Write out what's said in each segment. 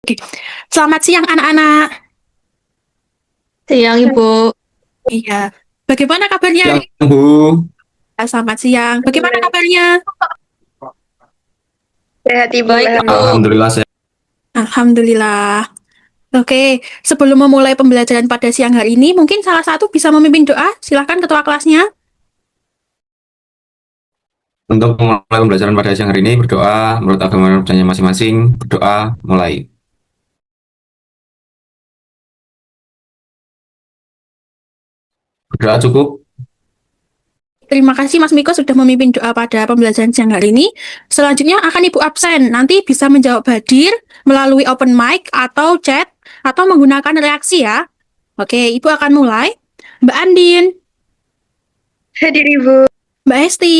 Oke. Selamat siang anak-anak. Siang, Ibu. Iya. Bagaimana kabarnya hari Siang, ini? Bu. Selamat siang. Bagaimana kabarnya? Sehat Ibu, Baik, Bu. Alhamdulillah saya. Alhamdulillah. Oke, sebelum memulai pembelajaran pada siang hari ini, mungkin salah satu bisa memimpin doa. Silahkan ketua kelasnya. Untuk memulai pembelajaran pada siang hari ini, berdoa menurut agama dan budayanya masing-masing. Berdoa mulai. Berdoa cukup. Terima kasih Mas Miko sudah memimpin doa pada pembelajaran siang hari ini. Selanjutnya akan Ibu absen. Nanti bisa menjawab hadir melalui open mic atau chat atau menggunakan reaksi ya. Oke, Ibu akan mulai. Mbak Andin, hadir Ibu. Mbak Esti,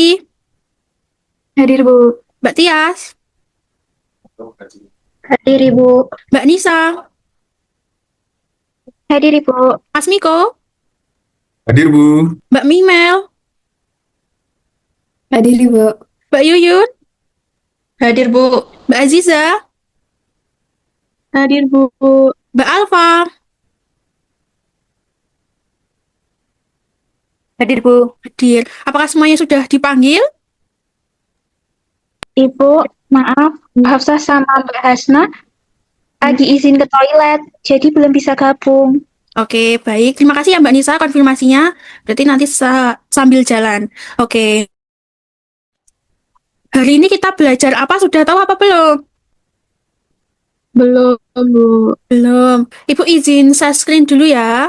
Hadir Bu. Mbak Tias, Hadir Ibu. Mbak Nisa, Hadir Ibu. Mas Miko, Hadir, Bu. Mbak Mimel, Hadir Ibu. Mbak Yuyun, Hadir, Bu. Mbak Aziza, Hadir Bu. Mbak Alfa, Hadir Bu. hadir. Apakah semuanya sudah dipanggil? Ibu, maaf, Mbak Hafsah sama Mbak Hasna lagi izin ke toilet, jadi belum bisa gabung. Oke, baik. Terima kasih ya Mbak Nisa konfirmasinya. Berarti nanti sambil jalan. Oke. Hari ini kita belajar apa? Sudah tahu apa belum? Belum, Bu. Belum. Ibu izin share screen dulu ya.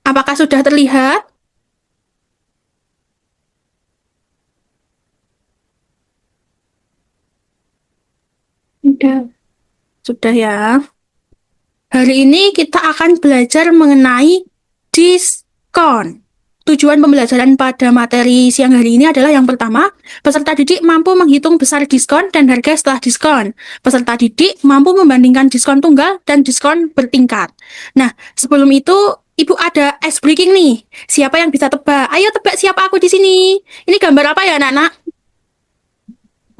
Apakah sudah terlihat? Udah. Sudah ya. Hari ini kita akan belajar mengenai diskon. Tujuan pembelajaran pada materi siang hari ini adalah yang pertama, peserta didik mampu menghitung besar diskon dan harga setelah diskon. Peserta didik mampu membandingkan diskon tunggal dan diskon bertingkat. Nah, sebelum itu, Ibu ada ice breaking nih. Siapa yang bisa tebak? Ayo tebak siapa aku di sini. Ini gambar apa ya, anak-anak?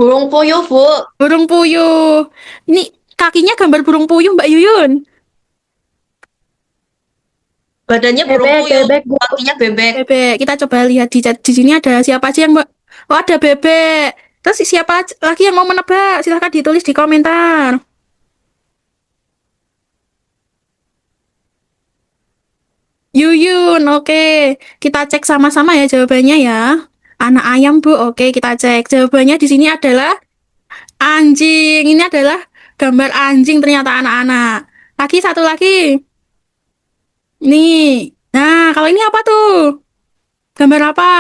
Burung puyuh, Bu. Burung puyuh. Ini kakinya gambar burung puyuh, Mbak Yuyun. Badannya burung Bebek, puyuh, bebek, Bu. kakinya bebek. Bebek. Kita coba lihat di chat di sini ada siapa aja yang oh ada bebek. Terus siapa lagi yang mau menebak? Silahkan ditulis di komentar. Yuyun, oke. Kita cek sama-sama ya jawabannya ya. Anak ayam, Bu. Oke, kita cek. Jawabannya di sini adalah anjing. Ini adalah gambar anjing ternyata anak-anak. Lagi satu lagi. Nih. Nah, kalau ini apa tuh? Gambar apa?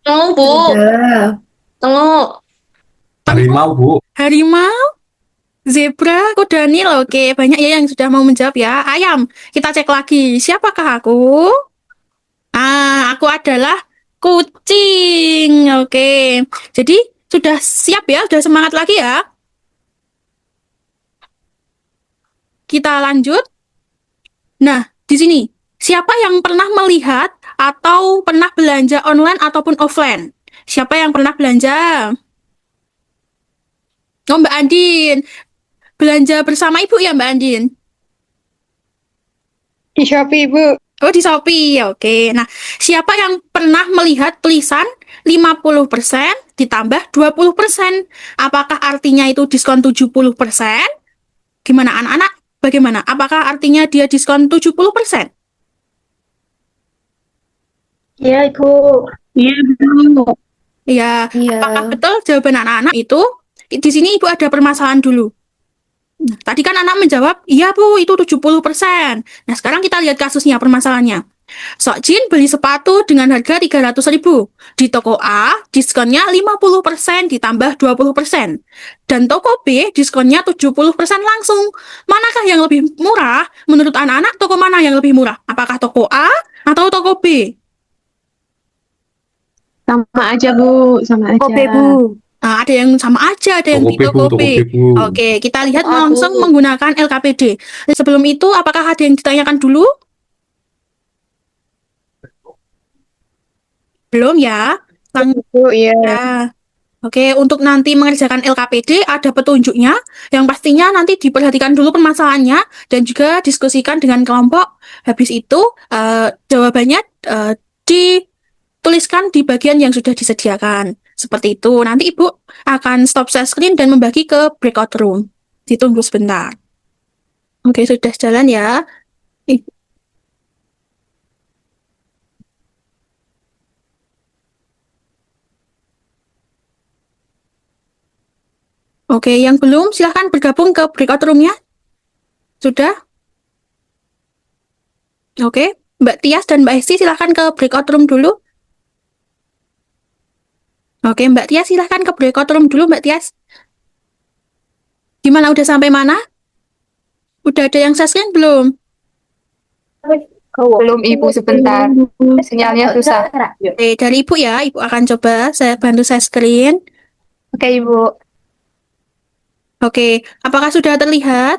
Tengok, Bu. Tengok. Harimau, Bu. Harimau? Zebra, kuda Nil, oke. Banyak ya yang sudah mau menjawab ya. Ayam, kita cek lagi. Siapakah aku? Aku adalah kucing. Oke. Jadi, sudah siap ya? Sudah semangat lagi ya? Kita lanjut. Nah, di sini. Siapa yang pernah melihat atau pernah belanja online ataupun offline? Siapa yang pernah belanja? Oh, Mbak Andin. Belanja bersama Ibu ya, Mbak Andin? Di Shopee, Bu. Oh, di Shopee. Oke. Nah, siapa yang pernah melihat tulisan 50% ditambah 20%? Apakah artinya itu diskon 70%? Gimana anak-anak? Bagaimana? Apakah artinya dia diskon 70%? Iya, Ibu. Iya, Bu. Ya, Iya. apakah betul jawaban anak-anak itu? Di sini Ibu ada permasalahan dulu. Nah, tadi kan anak menjawab, iya Bu, itu 70%. Nah, sekarang kita lihat kasusnya, permasalahannya. Sokjin beli sepatu dengan harga 300.000. Di toko A, diskonnya 50% ditambah 20%. Dan toko B, diskonnya 70% langsung. Manakah yang lebih murah? Menurut anak-anak, toko mana yang lebih murah? Apakah toko A atau toko B? Sama aja, Bu. Sama aja. Toko B, Bu. Nah, ada yang sama aja, ada yang Toko di B, Bu. toko Toko B. B, Bu. Oke, kita lihat Aku. langsung menggunakan LKPD. Sebelum itu, apakah ada yang ditanyakan dulu? Belum ya? Langsung Bu, iya. ya. Oke, untuk nanti mengerjakan LKPD ada petunjuknya, yang pastinya nanti diperhatikan dulu permasalahannya dan juga diskusikan dengan kelompok. Habis itu jawabannya dituliskan di bagian yang sudah disediakan. Seperti itu. Nanti Ibu akan stop share screen dan membagi ke breakout room. Ditunggu sebentar. Oke, sudah jalan ya. Oke, yang belum silahkan bergabung ke breakout room-nya. Sudah? Oke, Mbak Tias dan Mbak Esti silahkan ke breakout room dulu. Oke, Mbak Tias silahkan ke breakout room dulu, Mbak Tias. Gimana, udah sampai mana? Udah ada yang share screen belum? Belum Ibu, sebentar. Sinyalnya susah. Oke, dari Ibu ya, Ibu akan coba saya bantu share screen. Oke Ibu. Oke, apakah sudah terlihat?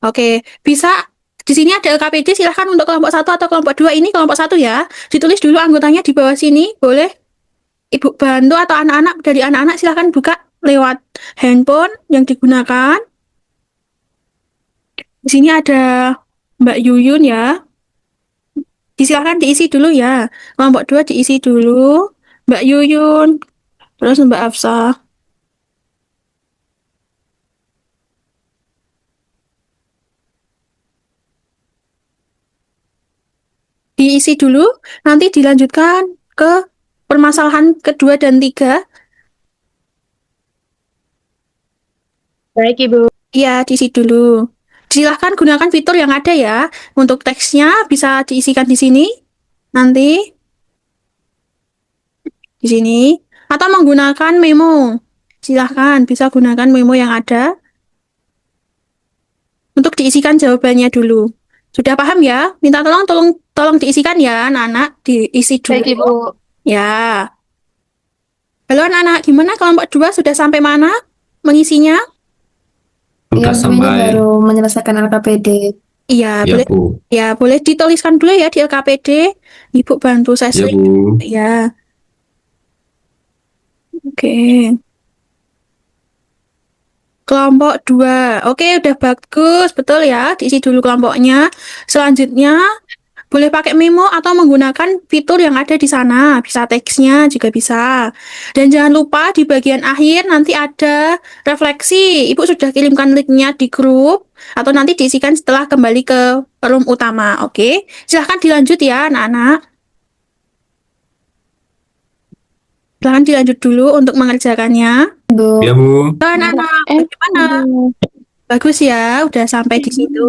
Oke, bisa di sini ada LKPD, silahkan untuk kelompok 1 atau kelompok 2 ini kelompok 1 ya. Ditulis dulu anggotanya di bawah sini, boleh? Ibu bantu atau anak-anak, dari anak-anak silahkan buka lewat handphone yang digunakan. Di sini ada Mbak Yuyun ya. Silahkan diisi dulu ya. Kelompok 2 diisi dulu. Mbak Yuyun, terus Mbak Afsah. Diisi dulu, nanti dilanjutkan ke permasalahan kedua dan 3. Baik Ibu. Iya, diisi dulu. Silahkan gunakan fitur yang ada ya. Untuk teksnya bisa diisikan di sini. Nanti. Di sini. Atau menggunakan memo. Silahkan, bisa gunakan memo yang ada. Untuk diisikan jawabannya dulu. Sudah paham ya? Minta tolong diisikan ya, anak-anak. Diisi dulu. Baik Ibu. Ya. Halo anak-anak, gimana kelompok 2 sudah sampai mana mengisinya? Sudah sampai. baru menyelesaikan LKPD. Iya, Ya, boleh. Bu. Ya, boleh dituliskan dulu ya di LKPD. Ibu bantu saya Ya, share. Bu. Ya. Oke. Kelompok 2. Oke, udah bagus. Betul ya. Diisi dulu kelompoknya. Selanjutnya, boleh pakai memo atau menggunakan fitur yang ada di sana. Bisa teksnya juga bisa. Dan jangan lupa di bagian akhir nanti ada refleksi. Ibu sudah kirimkan linknya di grup. Atau nanti diisikan setelah kembali ke room utama. Oke. Silahkan dilanjut ya anak-anak. Silahkan dilanjut dulu untuk mengerjakannya. Bu, Ya, Bu. Anak-anak, bagaimana? Bagus ya, udah sampai di situ.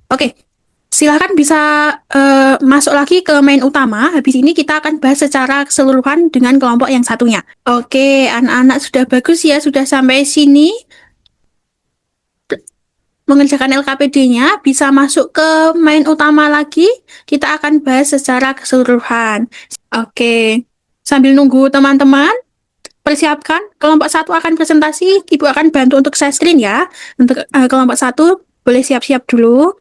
Oke, silahkan bisa masuk lagi ke main utama. Habis ini kita akan bahas secara keseluruhan dengan kelompok yang satunya. Oke, anak-anak sudah bagus ya, sudah sampai sini. Mengerjakan LKPD-nya, bisa masuk ke main utama lagi. Kita akan bahas secara keseluruhan. Oke, sambil nunggu teman-teman, persiapkan. Kelompok 1 akan presentasi, Ibu akan bantu untuk share screen ya. Untuk kelompok 1, boleh siap-siap dulu.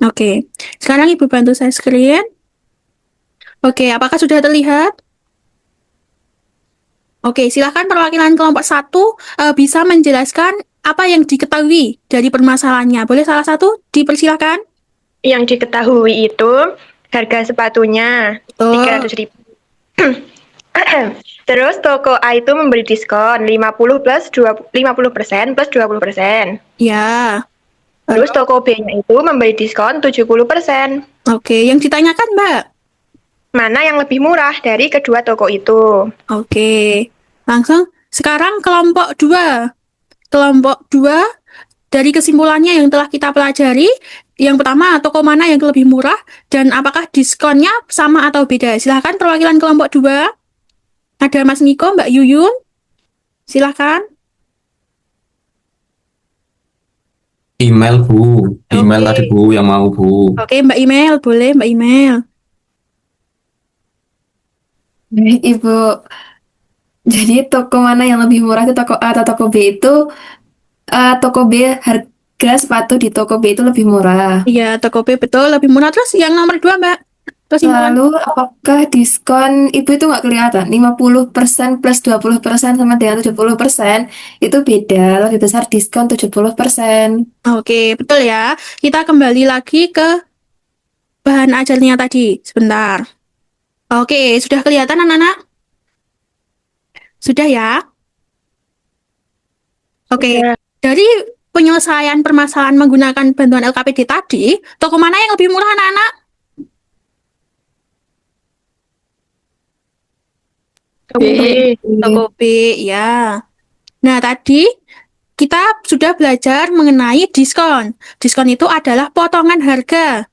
Oke, sekarang Ibu bantu share screen. Oke, apakah sudah terlihat? Oke, silakan perwakilan kelompok 1 bisa menjelaskan apa yang diketahui dari permasalahannya. Boleh salah satu dipersilakan? Yang diketahui itu harga sepatunya Betul. 300.000. Terus toko A itu memberi diskon 50% plus 20%. Ya. Terus toko B-nya itu memberi diskon 70%. Oke, yang ditanyakan Mbak. Mana yang lebih murah dari kedua toko itu? Oke, langsung sekarang kelompok 2. Kelompok 2 dari kesimpulannya yang telah kita pelajari, yang pertama toko mana yang lebih murah dan apakah diskonnya sama atau beda. Silahkan perwakilan kelompok 2. Ada Mas Niko, Mbak Yuyun. Silahkan. Email, Bu. Email Oke. tadi, Bu, yang mau, Bu. Oke, Mbak Email, boleh Mbak Email. baik Ibu. Jadi toko mana yang lebih murah itu toko A atau toko B itu toko B, harga sepatu di toko B itu lebih murah. Iya, toko B betul lebih murah. Terus yang nomor 2 Mbak, Terus simpulan. Lalu, apakah diskon Ibu itu nggak kelihatan? 50% plus 20% sama dengan 70% itu beda. Lebih besar diskon 70%. Oke, betul ya. Kita kembali lagi ke bahan ajarnya tadi. Sebentar. Oke, sudah kelihatan anak-anak? Sudah ya? Oke, Sudah. dari penyelesaian permasalahan menggunakan bantuan LKPD tadi, toko mana yang lebih murah anak-anak? Toko B. Toko B, ya. Nah, tadi kita sudah belajar mengenai diskon. Diskon itu adalah potongan harga.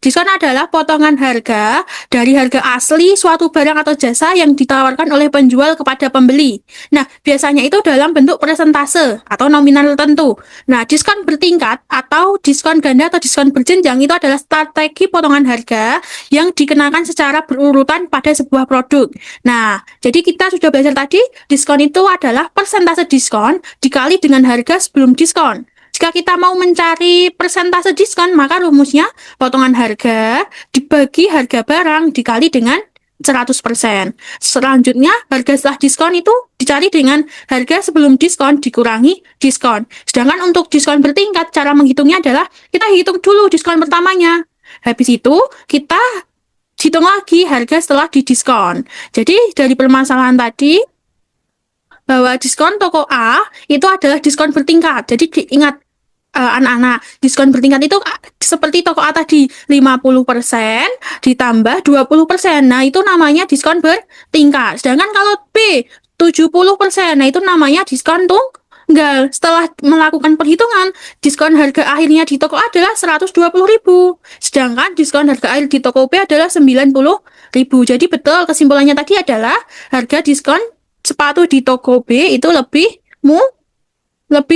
Diskon adalah potongan harga dari harga asli suatu barang atau jasa yang ditawarkan oleh penjual kepada pembeli. Nah, biasanya itu dalam bentuk persentase atau nominal tertentu. Nah, diskon bertingkat atau diskon ganda atau diskon berjenjang itu adalah strategi potongan harga yang dikenakan secara berurutan pada sebuah produk. Nah, jadi kita sudah belajar tadi, diskon itu adalah persentase diskon dikali dengan harga sebelum diskon. Jika kita mau mencari persentase diskon, maka rumusnya potongan harga dibagi harga barang dikali dengan 100%. Selanjutnya, harga setelah diskon itu dicari dengan harga sebelum diskon dikurangi diskon. Sedangkan untuk diskon bertingkat, cara menghitungnya adalah kita hitung dulu diskon pertamanya. Habis itu, kita hitung lagi harga setelah didiskon. Jadi, dari permasalahan tadi, bahwa diskon toko A itu adalah diskon bertingkat. Jadi diingat anak-anak, diskon bertingkat itu seperti toko A tadi 50% ditambah 20%. Nah, itu namanya diskon bertingkat. Sedangkan kalau B 70%, nah itu namanya diskon tunggal. Setelah melakukan perhitungan, diskon harga akhirnya di toko A adalah 120.000. Sedangkan diskon harga akhir di toko B adalah 90.000. Jadi betul kesimpulannya tadi adalah harga diskon sepatu di toko B itu lebih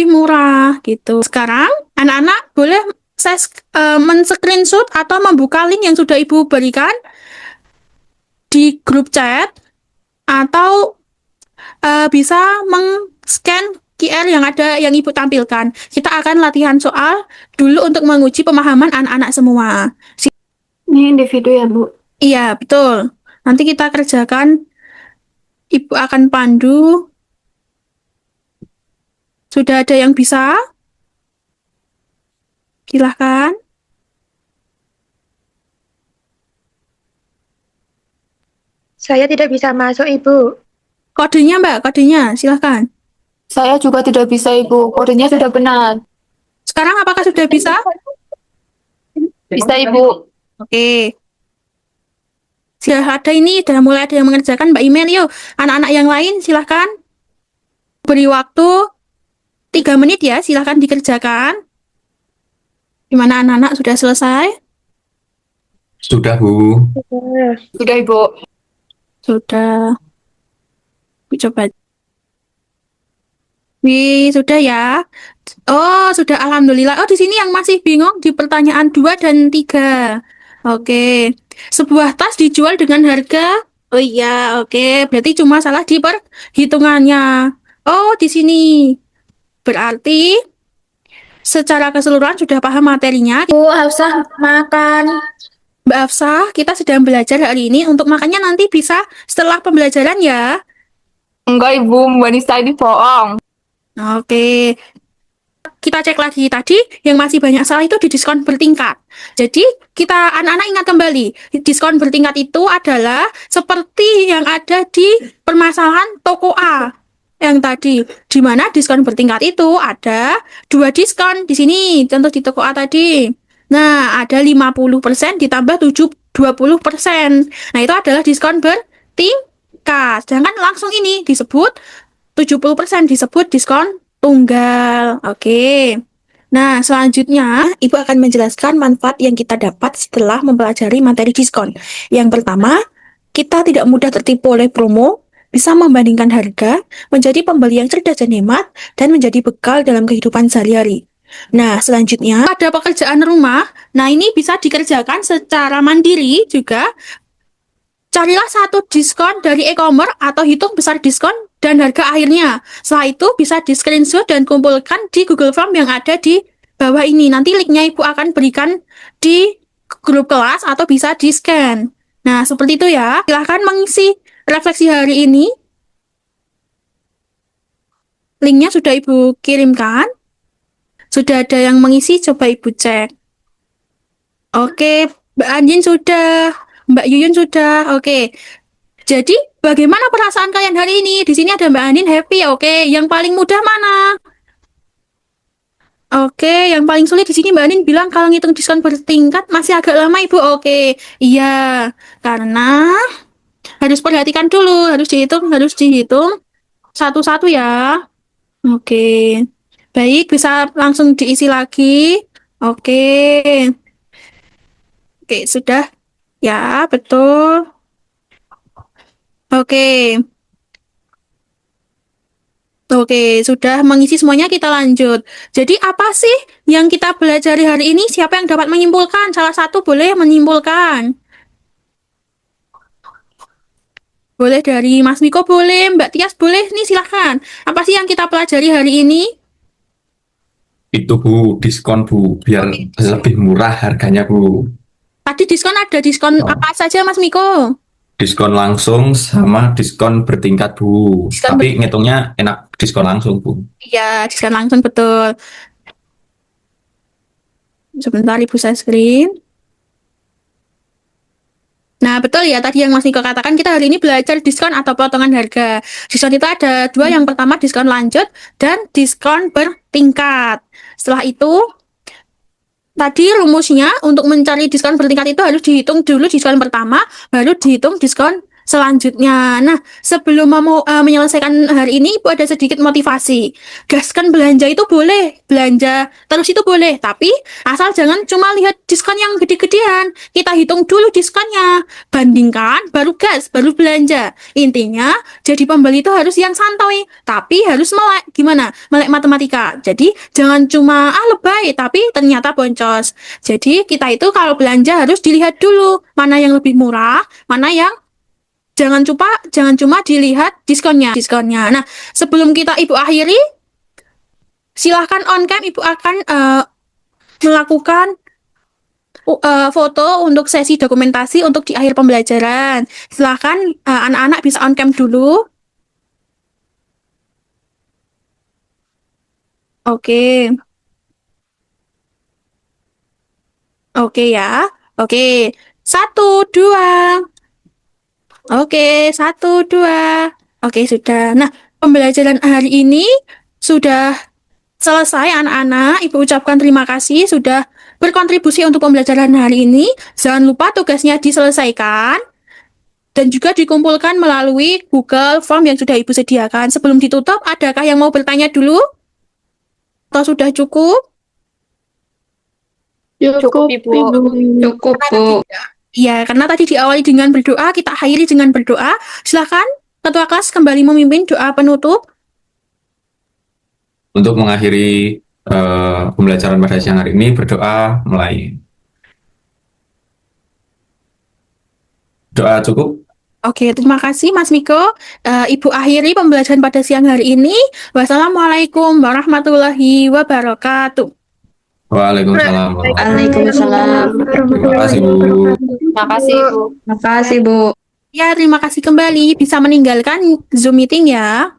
murah gitu. Sekarang anak-anak boleh saya men-screenshot atau membuka link yang sudah Ibu berikan di grup chat atau bisa meng-scan QR yang ada yang Ibu tampilkan. Kita akan latihan soal dulu untuk menguji pemahaman anak-anak semua. Ini individu ya, Bu? Iya, betul. Nanti kita kerjakan. Ibu akan pandu. Sudah ada yang bisa? Silahkan. Saya tidak bisa masuk, Ibu. Kodenya, Mbak, kodenya. Silahkan. Saya juga tidak bisa, Ibu. Kodenya sudah benar. Sekarang apakah sudah bisa? Bisa, Ibu. Oke. Sudah ada ini, sudah mulai ada yang mengerjakan. Mbak Email, yuk. Anak-anak yang lain, silahkan. Beri waktu 3 menit ya, silahkan dikerjakan. Gimana anak-anak, sudah selesai? Sudah, Bu. Sudah, Ibu. Sudah. Bu, coba. Wih, sudah ya. Oh, sudah alhamdulillah. Oh, di sini yang masih bingung di pertanyaan 2 dan 3. Oke. Sebuah tas dijual dengan harga. Oh iya, oke. Berarti cuma salah di perhitungannya. Oh, di sini. Berarti secara keseluruhan sudah paham materinya. Bu Hafsah makan. Mbak Hafsah, kita sedang belajar hari ini. Untuk makannya nanti bisa setelah pembelajaran ya. Enggak, Ibu. Mbak Nisa ini bohong. Oke. Kita cek lagi tadi yang masih banyak salah itu di diskon bertingkat. Jadi kita anak-anak ingat kembali, diskon bertingkat itu adalah seperti yang ada di permasalahan toko A yang tadi, di mana diskon bertingkat itu ada 2 diskon di sini, contoh di toko A tadi. Nah, ada 50% ditambah 20%. Nah, itu adalah diskon bertingkat. Sedangkan langsung ini disebut 70% disebut diskon tunggal. Oke. Nah, selanjutnya Ibu akan menjelaskan manfaat yang kita dapat setelah mempelajari materi diskon. Yang pertama, kita tidak mudah tertipu oleh promo, bisa membandingkan harga, menjadi pembeli yang cerdas dan hemat, dan menjadi bekal dalam kehidupan sehari-hari. Nah, selanjutnya ada pekerjaan rumah. Nah, ini bisa dikerjakan secara mandiri juga. Carilah satu diskon dari e-commerce atau hitung besar diskon dan harga akhirnya. Setelah itu bisa di screenshot dan kumpulkan di Google Form yang ada di bawah ini. Nanti linknya Ibu akan berikan di grup kelas atau bisa di-scan. Nah, seperti itu ya. Silahkan mengisi refleksi hari ini. Linknya sudah Ibu kirimkan. Sudah ada yang mengisi, coba Ibu cek. Oke, Mbak Anjin sudah, Mbak Yuyun sudah. Oke. Jadi, bagaimana perasaan kalian hari ini? Di sini ada Mbak Andin happy, oke. Yang paling mudah mana? Oke, yang paling sulit di sini Mbak Andin bilang kalau ngitung diskon bertingkat masih agak lama Ibu. Oke, iya. Karena harus perhatikan dulu, harus dihitung satu-satu ya. Oke. Baik, bisa langsung diisi lagi. Oke. Oke, sudah. Ya, betul. Oke. Oke, sudah mengisi semuanya, kita lanjut. Jadi apa sih yang kita pelajari hari ini? Siapa yang dapat menyimpulkan? Salah satu boleh menyimpulkan. Boleh dari Mas Miko, boleh. Mbak Tias, boleh. Nih, silahkan. Apa sih yang kita pelajari hari ini? Itu Bu, diskon Bu, biar lebih murah harganya Bu. Tadi diskon ada diskon apa saja, Mas Miko? Diskon langsung sama diskon bertingkat Bu. Diskon Tapi ngitungnya enak diskon langsung Bu. Iya, diskon langsung, betul. Sebentar, Ibu saya screen. Nah, betul ya, tadi yang Mas Niko katakan, kita hari ini belajar diskon atau potongan harga. Diskon itu ada dua, yang pertama diskon lanjut dan diskon bertingkat. Setelah itu, tadi rumusnya untuk mencari diskon bertingkat itu harus dihitung dulu diskon pertama, baru dihitung diskon selanjutnya. Nah, sebelum mau menyelesaikan hari ini, Ibu ada sedikit motivasi. Gaskan belanja itu boleh, belanja terus itu boleh, tapi asal jangan cuma lihat diskon yang gede-gedean. Kita hitung dulu diskonnya, bandingkan, baru gas, baru belanja. Intinya, jadi pembeli itu harus yang santai, tapi harus melek. Gimana? Melek matematika. Jadi, jangan cuma lebay, tapi ternyata boncos. Jadi, kita itu kalau belanja harus dilihat dulu, mana yang lebih murah, mana yang jangan cuma dilihat diskonnya. Nah, sebelum kita Ibu akhiri, silahkan on cam Ibu akan melakukan foto untuk sesi dokumentasi untuk di akhir pembelajaran. Silahkan anak-anak bisa on cam dulu. Oke. Oke ya. Oke. 1, 2. Oke, 1, 2. Oke, sudah. Nah, pembelajaran hari ini sudah selesai anak-anak. Ibu ucapkan terima kasih sudah berkontribusi untuk pembelajaran hari ini. Jangan lupa tugasnya diselesaikan dan juga dikumpulkan melalui Google Form yang sudah Ibu sediakan. Sebelum ditutup, adakah yang mau bertanya dulu? Atau sudah cukup? Cukup, Ibu. Cukup Bu. Iya, karena tadi diawali dengan berdoa, kita akhiri dengan berdoa. Silakan Ketua kelas kembali memimpin doa penutup. Untuk mengakhiri pembelajaran pada siang hari ini, berdoa mulai. Doa cukup? Oke, terima kasih Mas Miko. Ibu akhiri pembelajaran pada siang hari ini. Wassalamualaikum warahmatullahi wabarakatuh. Waalaikumsalam. Waalaikumsalam. Terima kasih Bu. Terima kasih, Ibu. Terima kasih Bu. Ya, terima kasih kembali. Bisa meninggalkan Zoom meeting ya.